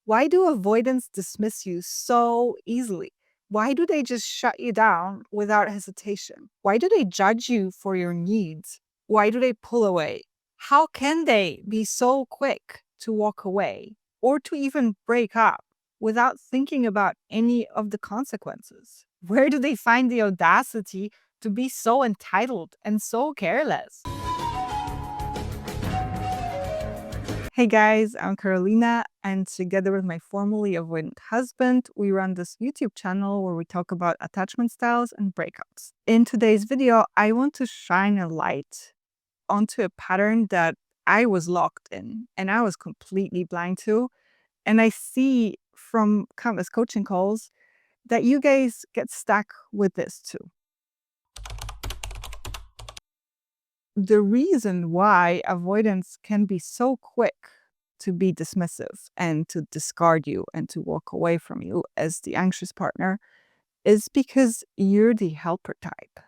Why do avoidants dismiss you so easily? Why do they just shut you down without hesitation? Why do they judge you for your needs? Why do they pull away? How can they be so quick to walk away or to even break up without thinking about any of the consequences? Where do they find the audacity to be so entitled and so careless? Hey guys, I'm Carolina, and together with my formerly avoidant husband, we run this YouTube channel where we talk about attachment styles and breakups. In today's video, I want to shine a light onto a pattern that I was locked in and I was completely blind to. And I see from countless coaching calls that you guys get stuck with this too. The reason why avoidance can be so quick to be dismissive and to discard you and to walk away from you as the anxious partner is because you're the helper type.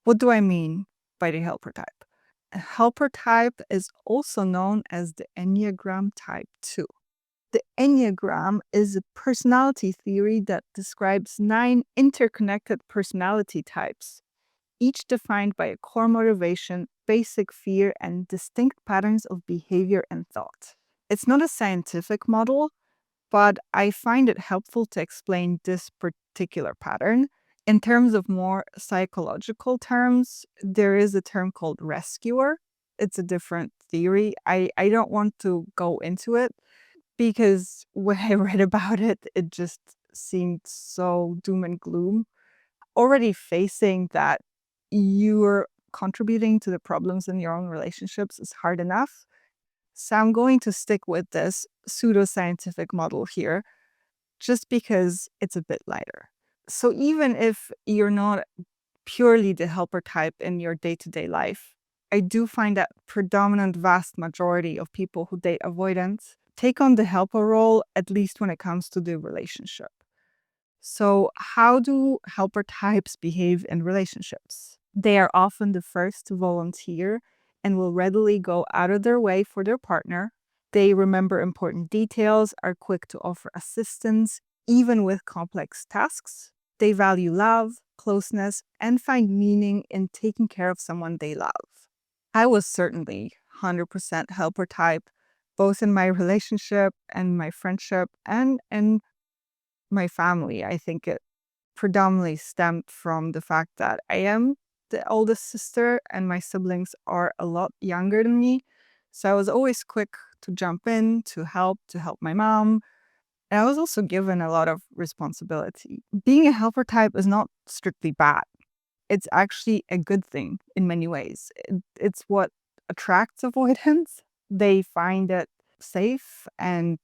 What do I mean by the helper type? A helper type is also known as the Enneagram type 2. The Enneagram is a personality theory that describes 9 interconnected personality types, each defined by a core motivation, basic fear, and distinct patterns of behavior and thought. It's not a scientific model, but I find it helpful to explain this particular pattern. In terms of more psychological terms, there is a term called rescuer. It's a different theory. I don't want to go into it because when I read about it, it just seemed so doom and gloom. Already facing that you're contributing to the problems in your own relationships is hard enough. So I'm going to stick with this pseudoscientific model here just because it's a bit lighter. So even if you're not purely the helper type in your day-to-day life, I do find that predominant vast majority of people who date avoidance take on the helper role, at least when it comes to the relationship. So how do helper types behave in relationships? They are often the first to volunteer and will readily go out of their way for their partner. They remember important details, are quick to offer assistance, even with complex tasks. They value love, closeness, and find meaning in taking care of someone they love. I was certainly 100% helper type, both in my relationship and my friendship and in my family. I think it predominantly stemmed from the fact that I am the oldest sister and my siblings are a lot younger than me. So I was always quick to jump in, to help my mom. And I was also given a lot of responsibility. Being a helper type is not strictly bad. It's actually a good thing in many ways. It's what attracts avoidance. They find it safe and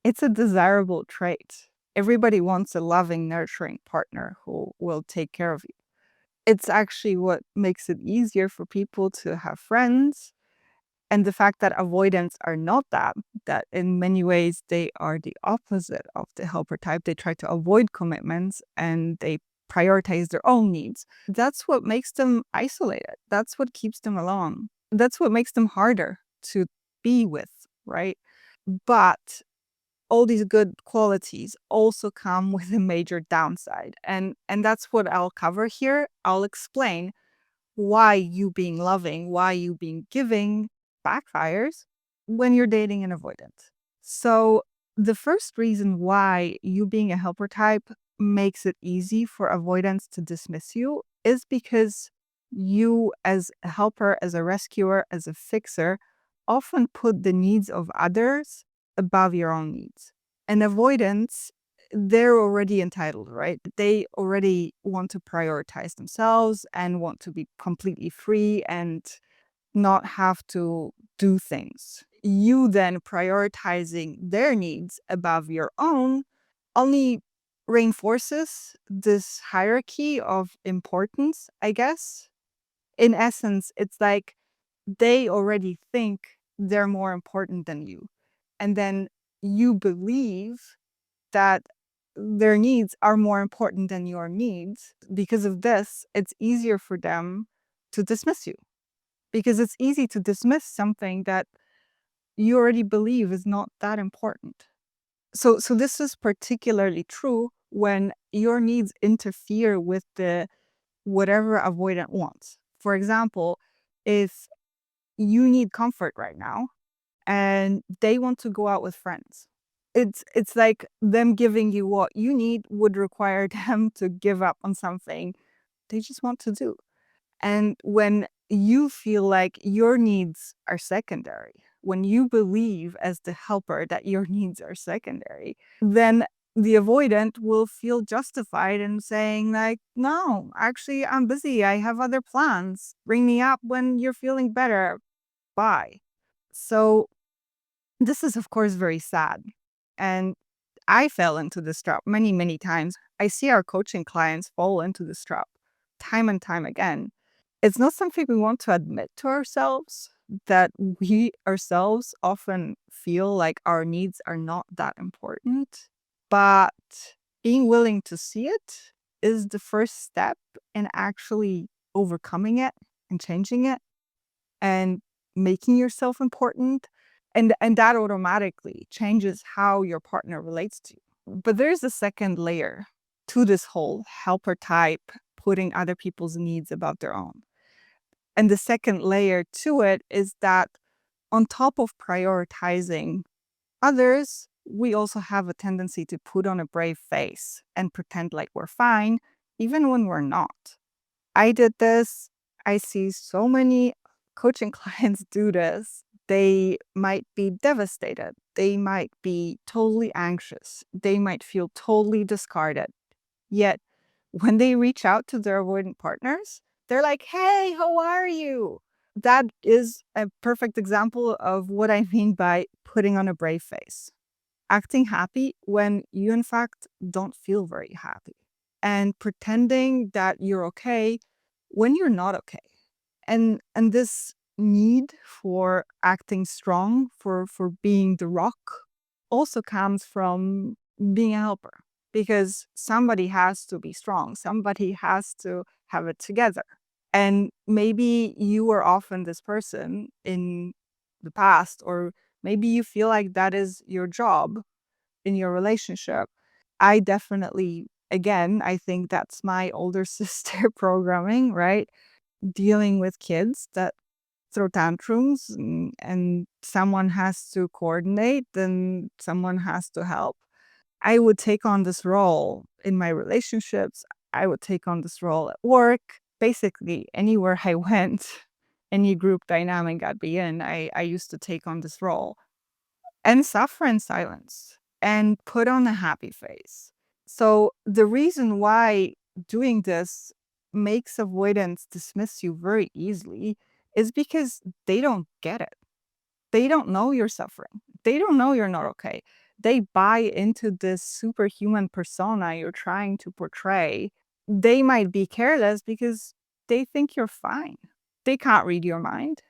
it's a desirable trait. Everybody wants a loving, nurturing partner who will take care of you. It's actually what makes it easier for people to have friends. And the fact that avoidants are not that in many ways they are the opposite of the helper type. They try to avoid commitments and they prioritize their own needs. That's what makes them isolated. That's what keeps them alone. That's what makes them harder to be with, right? But all these good qualities also come with a major downside. And that's what I'll cover here. I'll explain why you being loving, why you being giving backfires when you're dating an avoidant. So the first reason why you being a helper type makes it easy for avoidance to dismiss you is because you as a helper, as a rescuer, as a fixer, often put the needs of others above your own needs. And avoidance, they're already entitled, right? They already want to prioritize themselves and want to be completely free and not have to do things. You then prioritizing their needs above your own only reinforces this hierarchy of importance, I guess. In essence, it's like they already think they're more important than you. And then you believe that their needs are more important than your needs. Because of this, it's easier for them to dismiss you. Because it's easy to dismiss something that you already believe is not that important. So this is particularly true when your needs interfere with the whatever avoidant wants. For example, if you need comfort right now and they want to go out with friends, it's like them giving you what you need would require them to give up on something they just want to do. And when you feel like your needs are secondary, when you believe as the helper that your needs are secondary, then the avoidant will feel justified in saying, like, no, actually, I'm busy. I have other plans. Bring me up when you're feeling better. Bye. So, this is, of course, very sad. And I fell into this trap many, many times. I see our coaching clients fall into this trap time and time again. It's not something we want to admit to ourselves, that we ourselves often feel like our needs are not that important. But being willing to see it is the first step in actually overcoming it and changing it and making yourself important. And that automatically changes how your partner relates to you. But there's a second layer to this whole helper type, putting other people's needs above their own. And the second layer to it is that on top of prioritizing others, we also have a tendency to put on a brave face and pretend like we're fine, even when we're not. I did this. I see so many coaching clients do this. They might be devastated. They might be totally anxious. They might feel totally discarded. Yet, when they reach out to their avoidant partners, they're like, hey, how are you? That is a perfect example of what I mean by putting on a brave face. Acting happy when you, in fact, don't feel very happy. And pretending that you're okay when you're not okay. And this need for acting strong, for being the rock, also comes from being a helper. Because somebody has to be strong, somebody has to have it together. And maybe you were often this person in the past, or maybe you feel like that is your job in your relationship. I definitely, again, I think that's my older sister programming, right? Dealing with kids that throw tantrums, and someone has to coordinate, then someone has to help. I would take on this role in my relationships. I would take on this role at work. Basically, anywhere I went, any group dynamic I'd be in, I used to take on this role and suffer in silence and put on a happy face. So, the reason why doing this makes avoidance dismiss you very easily is because they don't get it. They don't know you're suffering. They don't know you're not okay. They buy into this superhuman persona you're trying to portray. They might be careless because they think you're fine. They can't read your mind.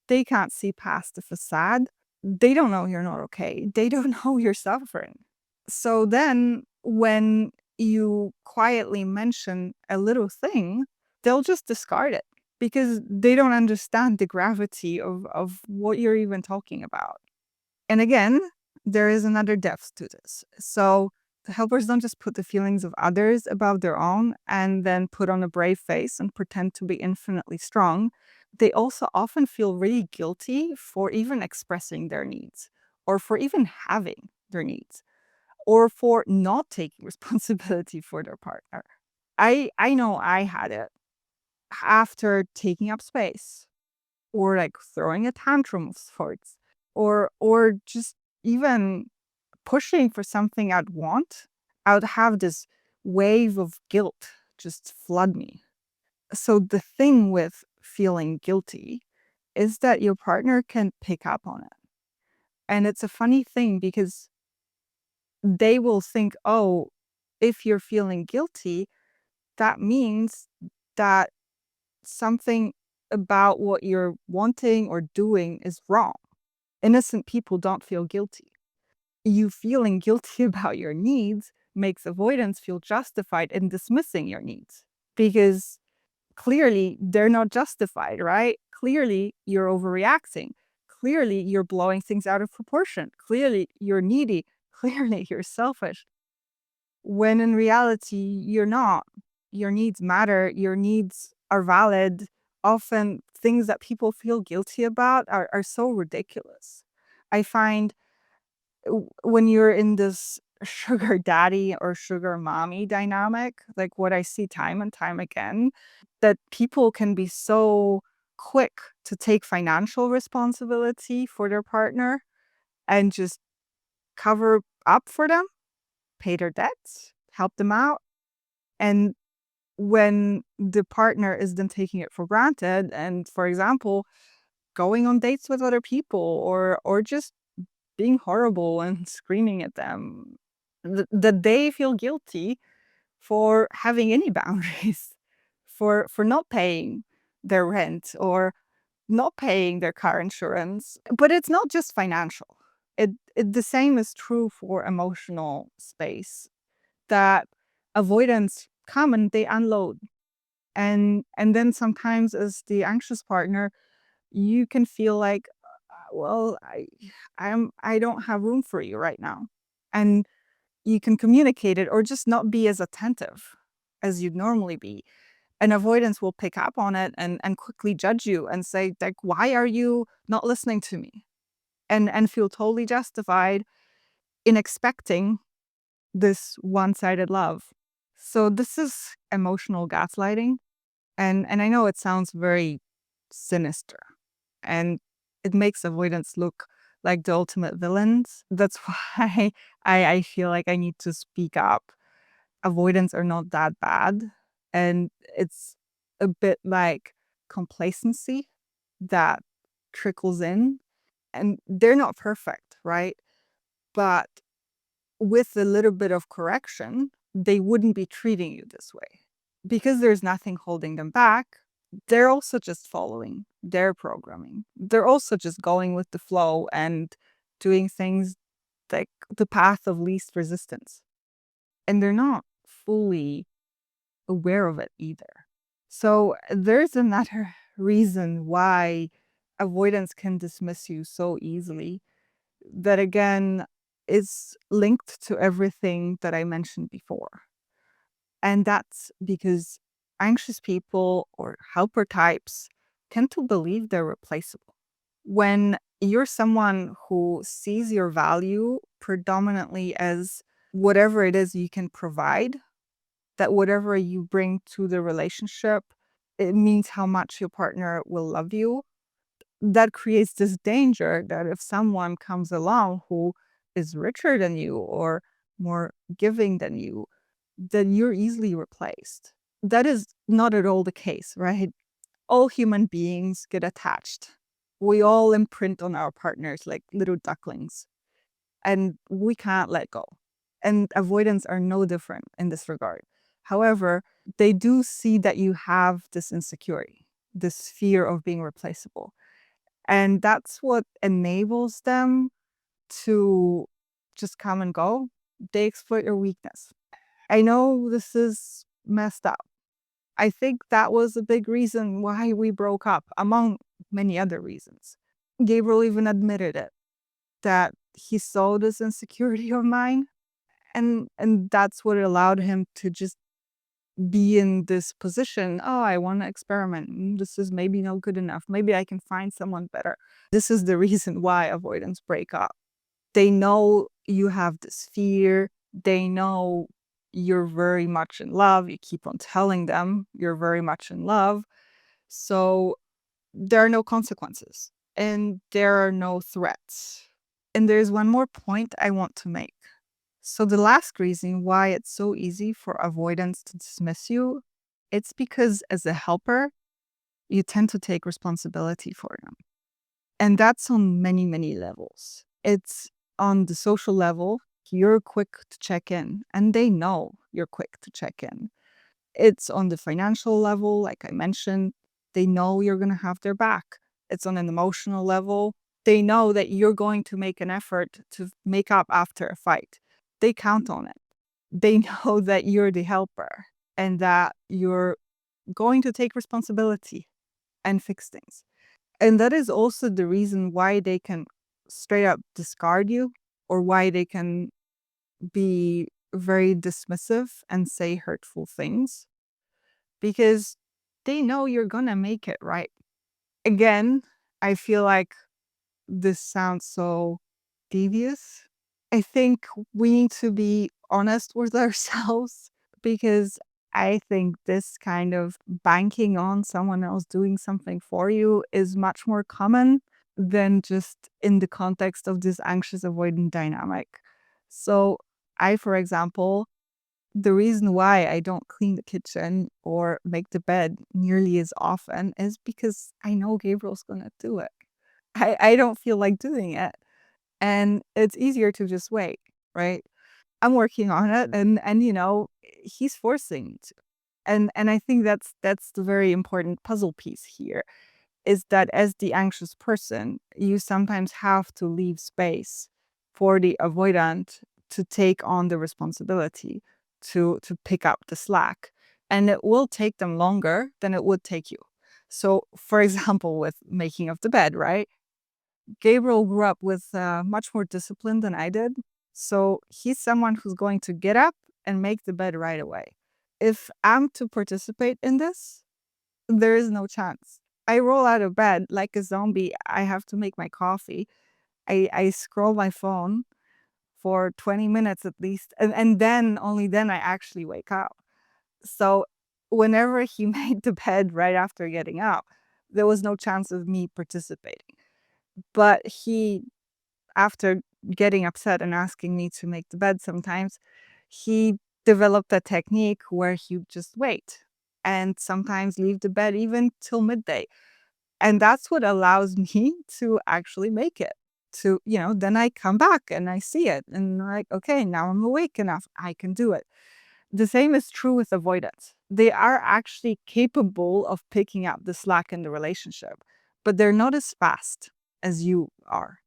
They can't see past the facade. They don't know you're not okay. They don't know you're suffering. So then when you quietly mention a little thing, they'll just discard it because they don't understand the gravity of what you're even talking about. And again, there is another depth to this. So the helpers don't just put the feelings of others above their own and then put on a brave face and pretend to be infinitely strong. They also often feel really guilty for even expressing their needs or for even having their needs or for not taking responsibility for their partner. I know I had it after taking up space or like throwing a tantrum of sorts or just even pushing for something I'd want. I would have this wave of guilt just flood me. So the thing with feeling guilty is that your partner can pick up on it. And it's a funny thing because they will think, oh, if you're feeling guilty, that means that something about what you're wanting or doing is wrong. Innocent people don't feel guilty. You feeling guilty about your needs makes avoidance feel justified in dismissing your needs because clearly they're not justified, right? Clearly you're overreacting. Clearly you're blowing things out of proportion. Clearly you're needy. clearly you're selfish. When in reality, you're not. Your needs matter, your needs are valid. Often, things that people feel guilty about are so ridiculous. I find when you're in this sugar daddy or sugar mommy dynamic, like what I see time and time again, that people can be so quick to take financial responsibility for their partner and just cover up for them, pay their debts, help them out. And when the partner is then taking it for granted and, for example, going on dates with other people or just being horrible and screaming at them, that they feel guilty for having any boundaries, for not paying their rent or not paying their car insurance. But it's not just financial. The same is true for emotional space. That avoidance come and they unload. And then sometimes as the anxious partner, you can feel like, well, I don't have room for you right now. And you can communicate it or just not be as attentive as you'd normally be. And avoidance will pick up on it and quickly judge you and say, like, why are you not listening to me? And feel totally justified in expecting this one-sided love. So this is emotional gaslighting. And I know it sounds very sinister and it makes avoidance look like the ultimate villains. That's why I feel like I need to speak up. Avoidance are not that bad. And it's a bit like complacency that trickles in. And they're not perfect, right? But with a little bit of correction, they wouldn't be treating you this way. Because there's nothing holding them back, they're also just following their programming. They're also just going with the flow and doing things like the path of least resistance. And they're not fully aware of it either. So there's another reason why avoidance can dismiss you so easily that again is linked to everything that I mentioned before. And that's because anxious people or helper types tend to believe they're replaceable. When you're someone who sees your value predominantly as whatever it is you can provide, that whatever you bring to the relationship, it means how much your partner will love you. That creates this danger that if someone comes along who is richer than you or more giving than you, then you're easily replaced. That is not at all the case, right? All human beings get attached. We all imprint on our partners like little ducklings, and we can't let go. And avoidants are no different in this regard. However, they do see that you have this insecurity, this fear of being replaceable. And that's what enables them to just come and go. They exploit your weakness. I know this is messed up. I think that was a big reason why we broke up, among many other reasons. Gabriel even admitted it, that he saw this insecurity of mine, and that's what allowed him to just be in this position. Oh, I want to experiment. This is maybe not good enough. Maybe I can find someone better. This is the reason why avoidants break up. They know you have this fear. They know you're very much in love. You keep on telling them you're very much in love. So there are no consequences and there are no threats. And there's one more point I want to make. So the last reason why it's so easy for avoidance to dismiss you, it's because as a helper, you tend to take responsibility for them. And that's on many, many levels. It's on the social level, you're quick to check in, and they know you're quick to check in. It's on the financial level, like I mentioned, they know you're going to have their back. It's on an emotional level, they know that you're going to make an effort to make up after a fight. They count on it. They know that you're the helper and that you're going to take responsibility and fix things. And that is also the reason why they can straight up discard you or why they can be very dismissive and say hurtful things because they know you're gonna make it right. Again, I feel like this sounds so devious. I think we need to be honest with ourselves because I think this kind of banking on someone else doing something for you is much more common than just in the context of this anxious avoidant dynamic. So, I, for example, the reason why I don't clean the kitchen or make the bed nearly as often is because I know Gabriel's gonna do it. I don't feel like doing it. And it's easier to just wait, right? I'm working on it and he's forcing me to. And I think that's the very important puzzle piece here is that as the anxious person, you sometimes have to leave space for the avoidant to take on the responsibility to pick up the slack. And it will take them longer than it would take you. So, for example, with making of the bed, right? Gabriel grew up with much more discipline than I did. So he's someone who's going to get up and make the bed right away. If I'm to participate in this, there is no chance. I roll out of bed like a zombie. I have to make my coffee. I scroll my phone for 20 minutes at least. And then, only then, I actually wake up. So whenever he made the bed right after getting up, there was no chance of me participating. But he, after getting upset and asking me to make the bed sometimes, he developed a technique where he would just wait and sometimes leave the bed even till midday. And that's what allows me to actually make it. Then I come back and I see it and I'm like, okay, now I'm awake enough. I can do it. The same is true with avoidance. They are actually capable of picking up the slack in the relationship, but they're not as fast as you are.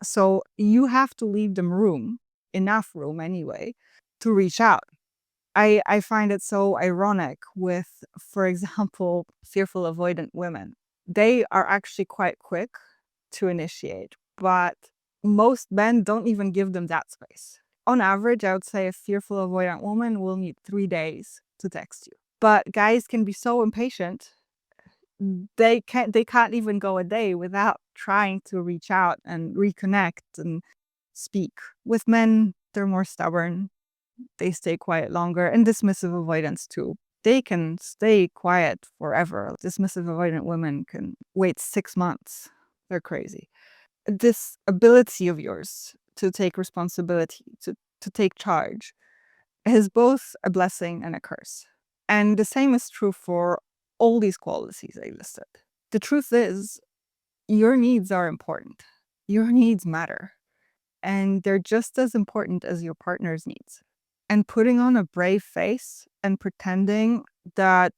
So you have to leave them room, enough room anyway, to reach out. I find it so ironic with, for example, fearful avoidant women. They are actually quite quick to initiate, but most men don't even give them that space. On average, I would say a fearful avoidant woman will need 3 days to text you. But guys can be so impatient they can't even go a day without trying to reach out and reconnect and speak. With men, they're more stubborn. They stay quiet longer, and dismissive avoidance too. They can stay quiet forever. Dismissive avoidant women can wait 6 months. They're crazy. This ability of yours to take responsibility, to take charge, is both a blessing and a curse. And the same is true for all these qualities I listed. The truth is, your needs are important. Your needs matter. And they're just as important as your partner's needs. And putting on a brave face and pretending that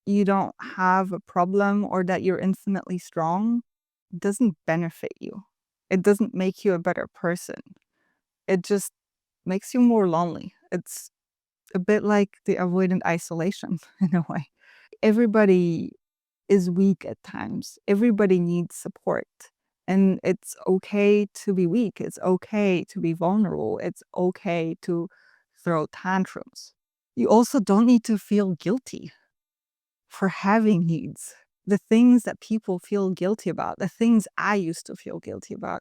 you don't have a problem or that you're infinitely strong doesn't benefit you. It doesn't make you a better person. It just makes you more lonely. It's a bit like the avoidant isolation in a way. Everybody is weak at times. Everybody needs support. And it's okay to be weak. It's okay to be vulnerable. It's okay to throw tantrums. You also don't need to feel guilty for having needs. The things that people feel guilty about, the things I used to feel guilty about.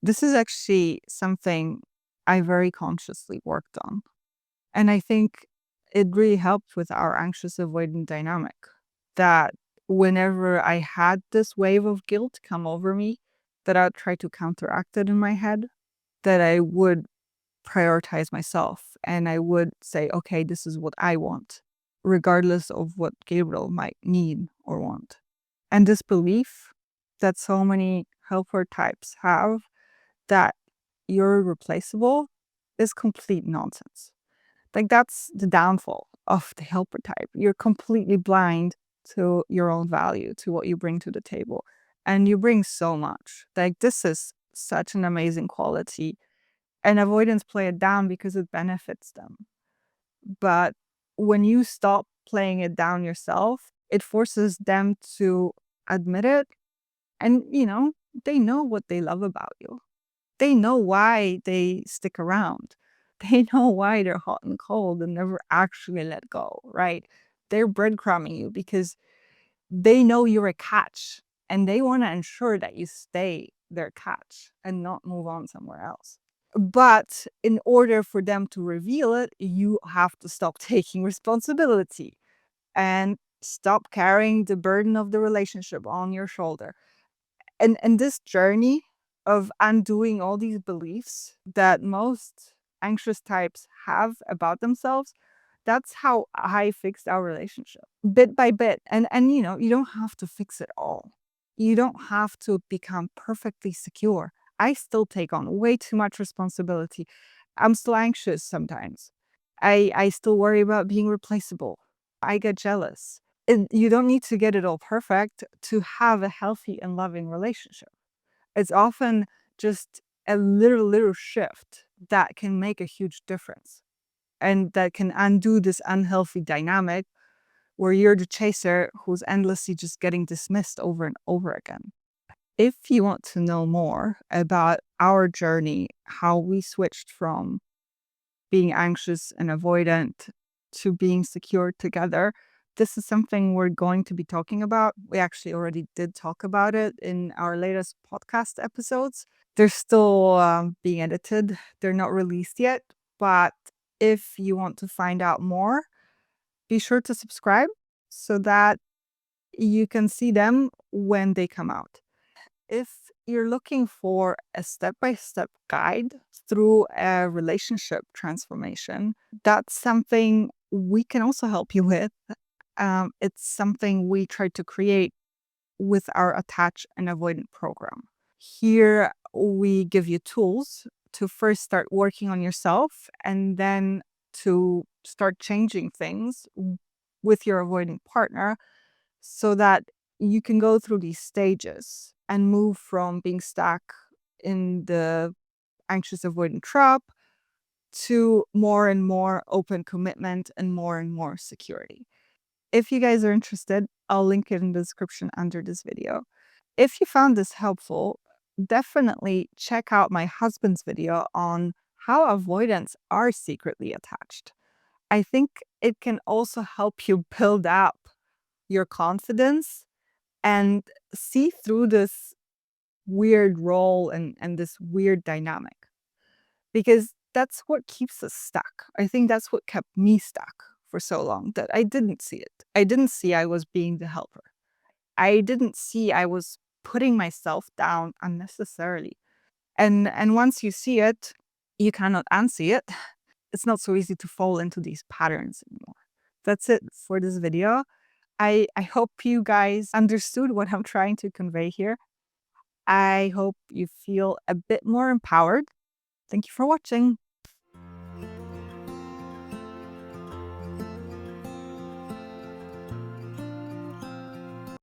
This is actually something I very consciously worked on. And I think it really helped with our anxious avoidant dynamic that whenever I had this wave of guilt come over me, that I would try to counteract it in my head, that I would prioritize myself and I would say, okay, this is what I want, regardless of what Gabriel might need or want. And this belief that so many helper types have that you're replaceable is complete nonsense. Like, that's the downfall of the helper type. You're completely blind to your own value, to what you bring to the table. And you bring so much. Like, this is such an amazing quality. And avoidants play it down because it benefits them. But when you stop playing it down yourself, it forces them to admit it. And, they know what they love about you. They know why they stick around. They know why they're hot and cold and never actually let go, right? They're breadcrumbing you because they know you're a catch and they want to ensure that you stay their catch and not move on somewhere else. But in order for them to reveal it, you have to stop taking responsibility and stop carrying the burden of the relationship on your shoulder. And this journey of undoing all these beliefs that most anxious types have about themselves, that's how I fixed our relationship bit by bit. And you don't have to fix it all. You don't have to become perfectly secure. I still take on way too much responsibility. I'm still anxious sometimes. I still worry about being replaceable. I get jealous. And you don't need to get it all perfect to have a healthy and loving relationship. It's often just a little shift that can make a huge difference and that can undo this unhealthy dynamic where you're the chaser who's endlessly just getting dismissed over and over again. If you want to know more about our journey, how we switched from being anxious and avoidant to being secure together, this is something we're going to be talking about. We actually already did talk about it in our latest podcast episodes. They're still being edited, they're not released yet. But if you want to find out more, be sure to subscribe so that you can see them when they come out. If you're looking for a step-by-step guide through a relationship transformation, that's something we can also help you with. It's something we try to create with our Attach and Avoidant program. Here, we give you tools to first start working on yourself and then to start changing things with your avoidant partner so that you can go through these stages and move from being stuck in the anxious avoidant trap to more and more open commitment and more security. If you guys are interested, I'll link it in the description under this video. If you found this helpful, definitely check out my husband's video on how avoidants are secretly attached. I think it can also help you build up your confidence and see through this weird role and this weird dynamic. Because that's what keeps us stuck. I think that's what kept me stuck for so long, that I didn't see it. I didn't see I was being the helper. I didn't see I was putting myself down unnecessarily. And once you see it, you cannot unsee it. It's not so easy to fall into these patterns anymore. That's it for this video. I hope you guys understood what I'm trying to convey here. I hope you feel a bit more empowered. Thank you for watching.